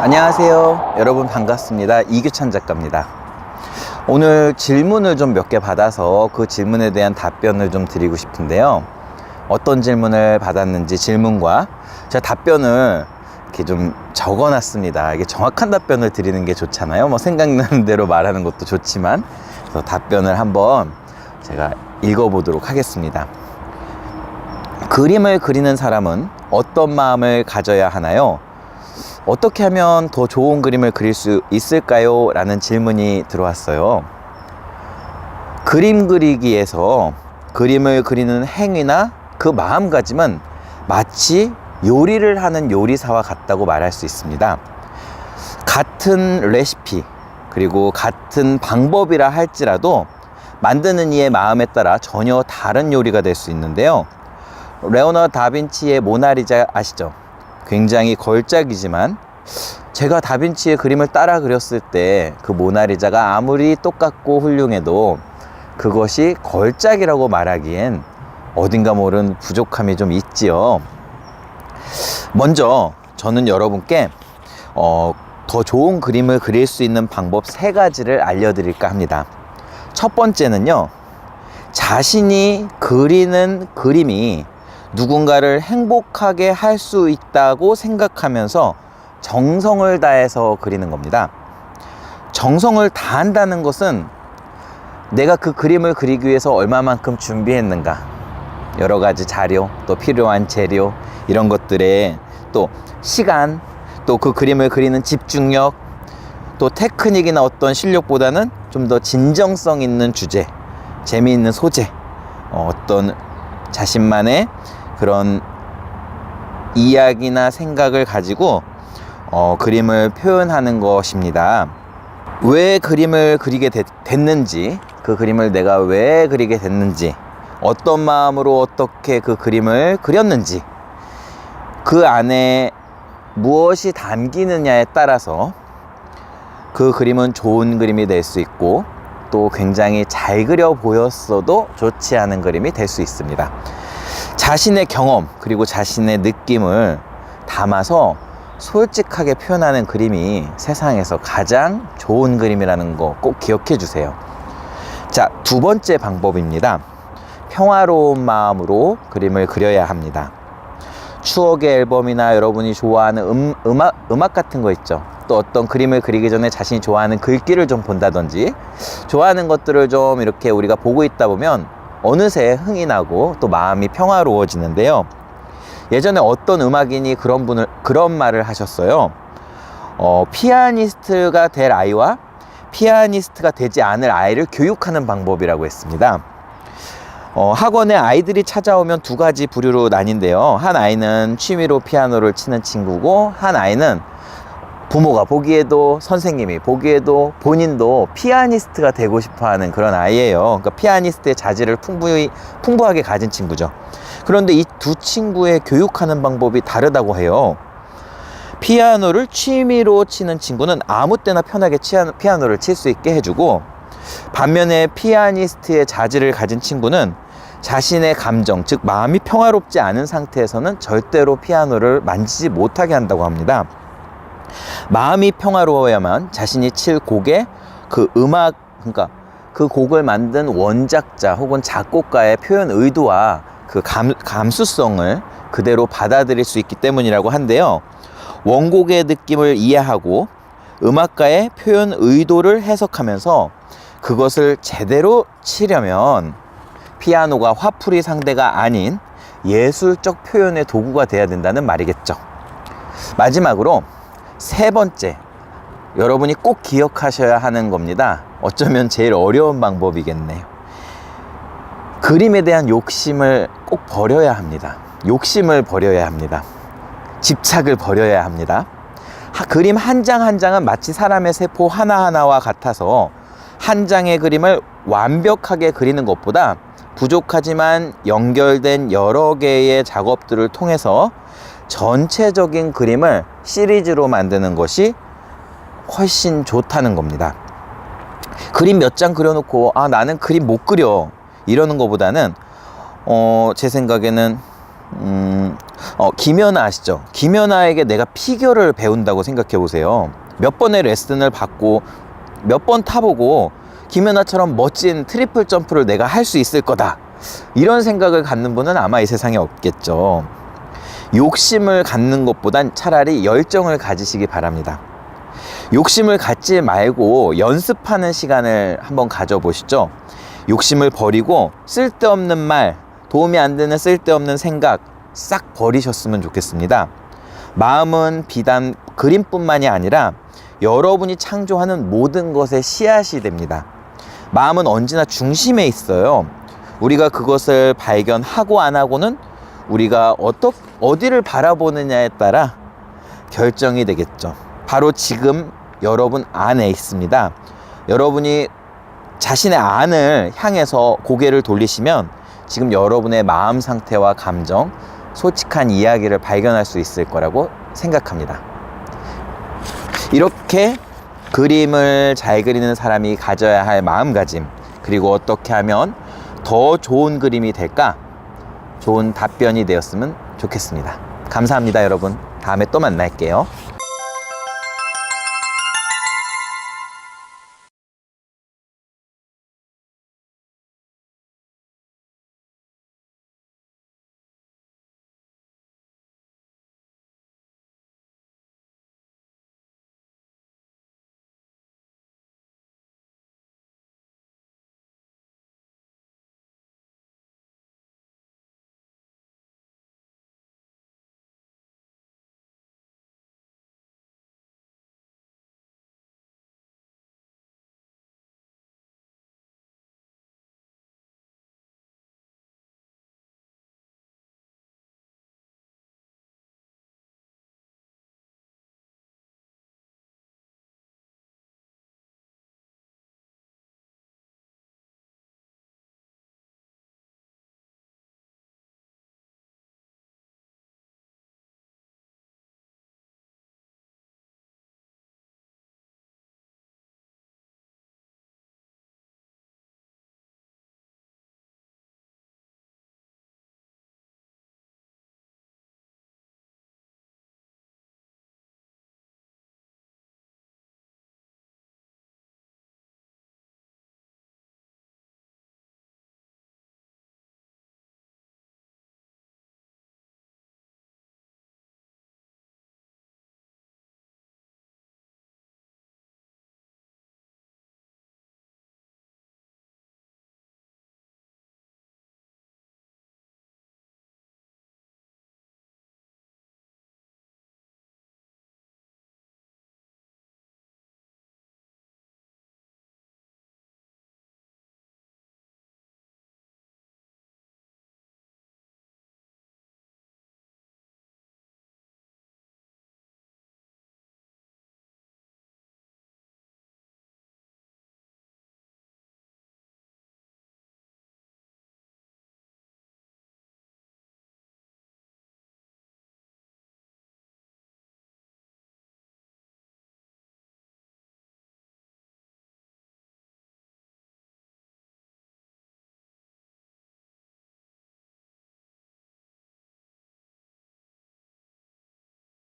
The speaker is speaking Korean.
안녕하세요. 여러분 반갑습니다. 이규찬 작가입니다. 오늘 질문을 좀 몇 개 받아서 그 질문에 대한 답변을 좀 드리고 싶은데요. 어떤 질문을 받았는지 질문과 제가 답변을 이렇게 좀 적어 놨습니다. 이게 정확한 답변을 드리는 게 좋잖아요. 뭐 생각나는 대로 말하는 것도 좋지만, 그래서 답변을 한번 제가 읽어 보도록 하겠습니다. 그림을 그리는 사람은 어떤 마음을 가져야 하나요? 어떻게 하면 더 좋은 그림을 그릴 수 있을까요? 라는 질문이 들어왔어요. 그림 그리기에서 그림을 그리는 행위나 그 마음가짐은 마치 요리를 하는 요리사와 같다고 말할 수 있습니다. 같은 레시피 그리고 같은 방법이라 할지라도 만드는 이의 마음에 따라 전혀 다른 요리가 될 수 있는데요. 레오나르도 다빈치의 모나리자 아시죠? 굉장히 걸작이지만 제가 다빈치의 그림을 따라 그렸을 때 그 모나리자가 아무리 똑같고 훌륭해도 그것이 걸작이라고 말하기엔 어딘가 모른 부족함이 좀 있지요. 먼저 저는 여러분께 더 좋은 그림을 그릴 수 있는 방법 3가지를 알려드릴까 합니다. 첫 번째는요, 자신이 그리는 그림이 누군가를 행복하게 할 수 있다고 생각하면서 정성을 다해서 그리는 겁니다. 정성을 다한다는 것은 내가 그 그림을 그리기 위해서 얼마만큼 준비했는가, 여러 가지 자료, 또 필요한 재료, 이런 것들에 또 시간, 또 그 그림을 그리는 집중력, 또 테크닉이나 어떤 실력보다는 좀 더 진정성 있는 주제, 재미있는 소재, 어떤 자신만의 그런 이야기나 생각을 가지고 그림을 표현하는 것입니다. 왜 그림을 그리게 됐는지, 그 그림을 내가 왜 그리게 됐는지, 어떤 마음으로 어떻게 그 그림을 그렸는지, 그 안에 무엇이 담기느냐에 따라서 그 그림은 좋은 그림이 될 수 있고, 또 굉장히 잘 그려 보였어도 좋지 않은 그림이 될 수 있습니다. 자신의 경험 그리고 자신의 느낌을 담아서 솔직하게 표현하는 그림이 세상에서 가장 좋은 그림이라는 거 꼭 기억해 주세요. 자, 2번째 방법입니다. 평화로운 마음으로 그림을 그려야 합니다. 추억의 앨범이나 여러분이 좋아하는 음악 같은 거 있죠. 또 어떤 그림을 그리기 전에 자신이 좋아하는 글귀를 좀 본다든지, 좋아하는 것들을 좀 이렇게 우리가 보고 있다 보면 어느새 흥이 나고 또 마음이 평화로워지는데요. 예전에 어떤 음악인이 그런 말을 하셨어요. 피아니스트가 될 아이와 피아니스트가 되지 않을 아이를 교육하는 방법이라고 했습니다. 학원에 아이들이 찾아오면 2가지 부류로 나뉜대요. 한 아이는 취미로 피아노를 치는 친구고, 한 아이는 부모가 보기에도, 선생님이 보기에도 본인도 피아니스트가 되고 싶어하는 그런 아이예요. 그러니까 피아니스트의 자질을 풍부하게 가진 친구죠. 그런데 이 2 친구의 교육하는 방법이 다르다고 해요. 피아노를 취미로 치는 친구는 아무 때나 편하게 피아노를 칠 수 있게 해주고, 반면에 피아니스트의 자질을 가진 친구는 자신의 감정, 즉 마음이 평화롭지 않은 상태에서는 절대로 피아노를 만지지 못하게 한다고 합니다. 마음이 평화로워야만 자신이 칠 곡의 그 음악, 그러니까 그 곡을 만든 원작자 혹은 작곡가의 표현 의도와 그 감수성을 그대로 받아들일 수 있기 때문이라고 한데요. 원곡의 느낌을 이해하고 음악가의 표현 의도를 해석하면서 그것을 제대로 치려면 피아노가 화풀이 상대가 아닌 예술적 표현의 도구가 돼야 된다는 말이겠죠. 마지막으로 3번째, 여러분이 꼭 기억하셔야 하는 겁니다. 어쩌면 제일 어려운 방법이겠네요. 그림에 대한 욕심을 꼭 버려야 합니다. 욕심을 버려야 합니다. 집착을 버려야 합니다. 그림 한 장 한 장은 마치 사람의 세포 하나하나와 같아서 한 장의 그림을 완벽하게 그리는 것보다 부족하지만 연결된 여러 개의 작업들을 통해서 전체적인 그림을 시리즈로 만드는 것이 훨씬 좋다는 겁니다. 그림 몇 장 그려놓고 나는 그림 못 그려 이러는 것보다는 제 생각에는 김연아 아시죠? 김연아에게 내가 피겨를 배운다고 생각해 보세요. 몇 번의 레슨을 받고 몇 번 타보고 김연아처럼 멋진 트리플 점프를 내가 할 수 있을 거다, 이런 생각을 갖는 분은 아마 이 세상에 없겠죠. 욕심을 갖는 것보단 차라리 열정을 가지시기 바랍니다. 욕심을 갖지 말고 연습하는 시간을 한번 가져보시죠. 욕심을 버리고 쓸데없는 말, 도움이 안 되는 쓸데없는 생각 싹 버리셨으면 좋겠습니다. 마음은 비단 그림뿐만이 아니라 여러분이 창조하는 모든 것의 씨앗이 됩니다. 마음은 언제나 중심에 있어요. 우리가 그것을 발견하고 안 하고는 우리가 어디를 바라보느냐에 따라 결정이 되겠죠. 바로 지금 여러분 안에 있습니다. 여러분이 자신의 안을 향해서 고개를 돌리시면 지금 여러분의 마음 상태와 감정, 솔직한 이야기를 발견할 수 있을 거라고 생각합니다. 이렇게 그림을 잘 그리는 사람이 가져야 할 마음가짐, 그리고 어떻게 하면 더 좋은 그림이 될까, 좋은 답변이 되었으면 좋겠습니다. 감사합니다, 여러분. 다음에 또 만날게요.